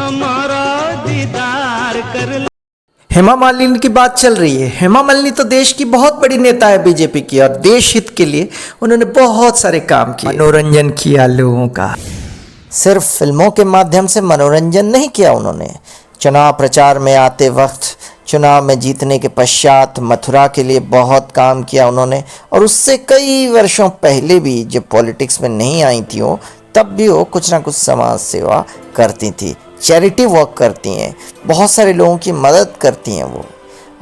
हमारा दीदार कर। हेमा मालिनी की बात चल रही है। हेमा मालिनी तो देश की बहुत बड़ी नेता है बीजेपी की, और देश हित के लिए उन्होंने बहुत सारे काम किए, मनोरंजन किया लोगों का। सिर्फ फिल्मों के माध्यम से मनोरंजन नहीं किया उन्होंने, चुनाव प्रचार में आते वक्त, चुनाव में जीतने के पश्चात मथुरा के लिए बहुत काम किया उन्होंने। और उससे कई वर्षों पहले भी जब पॉलिटिक्स में नहीं आई थी वो, तब भी वो कुछ ना कुछ समाज सेवा करती थी, चैरिटी वर्क करती हैं, बहुत सारे लोगों की मदद करती हैं वो।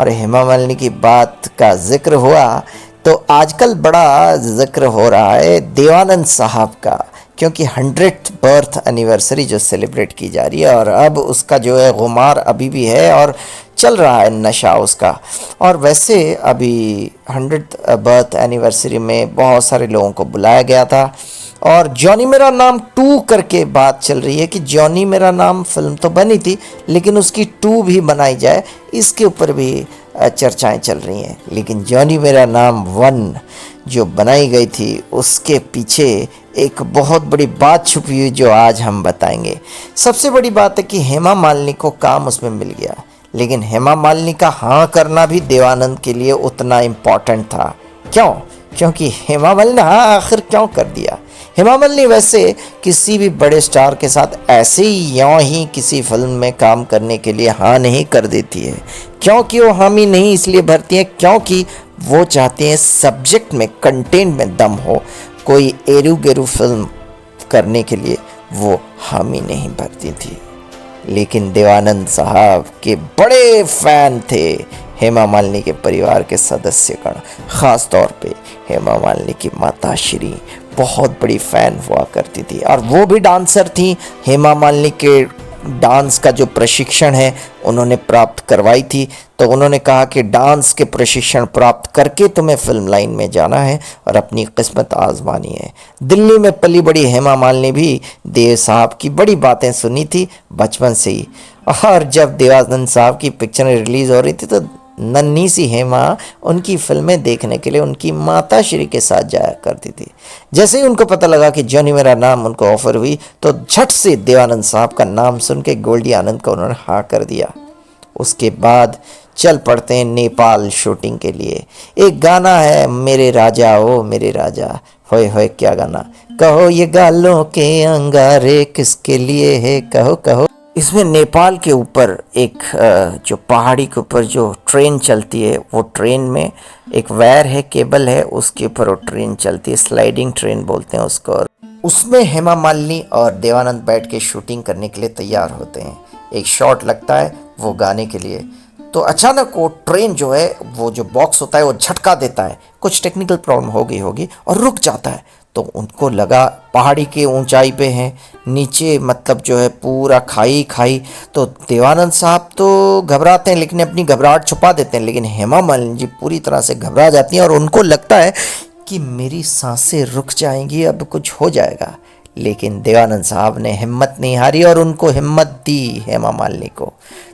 और हेमा मालिनी की बात का जिक्र हुआ तो आजकल बड़ा जिक्र हो रहा है देवानंद साहब का, क्योंकि 100th बर्थ एनिवर्सरी जो सेलिब्रेट की जा रही है, और अब उसका जो है गुमार अभी भी है और चल रहा है नशा उसका। और वैसे अभी 100th बर्थ एनिवर्सरी में बहुत सारे लोगों को बुलाया गया था, और जॉनी मेरा नाम 2 करके बात चल रही है कि जॉनी मेरा नाम फिल्म तो बनी थी लेकिन उसकी 2 भी बनाई जाए, इसके ऊपर भी चर्चाएं चल रही हैं। लेकिन जॉनी मेरा नाम 1 जो बनाई गई थी उसके पीछे एक बहुत बड़ी बात छुपी हुई जो आज हम बताएंगे। सबसे बड़ी बात है कि हेमा मालिनी को काम उसमें मिल गया, लेकिन हेमा मालिनी का हाँ करना भी देवानंद के लिए उतना इम्पॉर्टेंट था। क्यों? क्योंकि हेमा मालिनी ने हाँ आखिर क्यों कर दिया। हेमा मालिनी वैसे किसी भी बड़े स्टार के साथ ऐसे ही यों ही किसी फिल्म में काम करने के लिए हाँ नहीं कर देती है। क्योंकि वो हामी नहीं इसलिए भरती है क्योंकि वो चाहती हैं सब्जेक्ट में, कंटेंट में दम हो। कोई एरू गेरू फिल्म करने के लिए वो हामी नहीं भरती थी। लेकिन देवानंद साहब के बड़े फैन थे हेमा मालिनी के परिवार के सदस्यगण, ख़ास तौर पे हेमा मालिनी की माता श्री बहुत बड़ी फ़ैन हुआ करती थी, और वो भी डांसर थी। हेमा मालिनी के डांस का जो प्रशिक्षण है उन्होंने प्राप्त करवाई थी, तो उन्होंने कहा कि डांस के प्रशिक्षण प्राप्त करके तुम्हें फिल्म लाइन में जाना है और अपनी किस्मत आजमानी है। दिल्ली में पली बड़ी हेमा मालिनी भी देव साहब की बड़ी बातें सुनी थी बचपन से ही, और जब देवानंद साहब की पिक्चरें रिलीज़ हो रही थी तो नन्ही सी हेमा उनकी फिल्में देखने के लिए उनकी माता श्री के साथ जाया करती थी। जैसे ही उनको पता लगा कि जॉनी मेरा नाम उनको ऑफर हुई तो झट से देवानंद साहब का नाम सुन के गोल्डी आनंद को उन्होंने हाँ कर दिया। उसके बाद चल पड़ते हैं नेपाल शूटिंग के लिए। एक गाना है मेरे राजा ओ मेरे राजा, होए होए क्या गाना, कहो ये गालों के अंगारे किसके लिए है, कहो कहो। इसमें नेपाल के ऊपर एक जो पहाड़ी के ऊपर जो ट्रेन चलती है, वो ट्रेन में एक वायर है, केबल है, उसके ऊपर वो ट्रेन चलती है, स्लाइडिंग ट्रेन बोलते हैं उसको। और उसमें हेमा मालिनी और देवानंद बैठ के शूटिंग करने के लिए तैयार होते हैं। एक शॉट लगता है वो गाने के लिए, तो अचानक वो ट्रेन जो है, वो जो बॉक्स होता है वो झटका देता है, कुछ टेक्निकल प्रॉब्लम हो गई होगी और रुक जाता है। तो उनको लगा पहाड़ी के ऊंचाई पे हैं, नीचे मतलब जो है पूरा खाई खाई। तो देवानंद साहब तो घबराते हैं लेकिन अपनी घबराहट छुपा देते हैं, लेकिन हेमा मालिनी जी पूरी तरह से घबरा जाती हैं और उनको लगता है कि मेरी सांसें रुक जाएंगी, अब कुछ हो जाएगा। लेकिन देवानंद साहब ने हिम्मत नहीं हारी और उनको हिम्मत दी हेमा मालिनी को।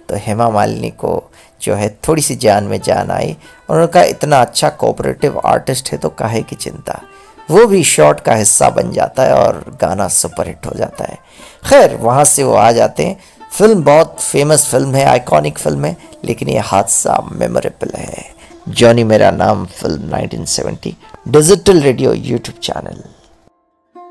तो हेमा मालिनी को जो है थोड़ी सी जान में जान आई, और उन्होंने कहा इतना अच्छा कोऑपरेटिव आर्टिस्ट है तो काहे की चिंता। वो भी शॉट का हिस्सा बन जाता है और गाना सुपरहिट हो जाता है। खैर वहाँ से वो आ जाते हैं। फिल्म बहुत फेमस फिल्म है, आइकॉनिक फिल्म है, लेकिन ये हादसा मेमोरेबल है। जॉनी मेरा नाम film 1970 digital radio YouTube channel.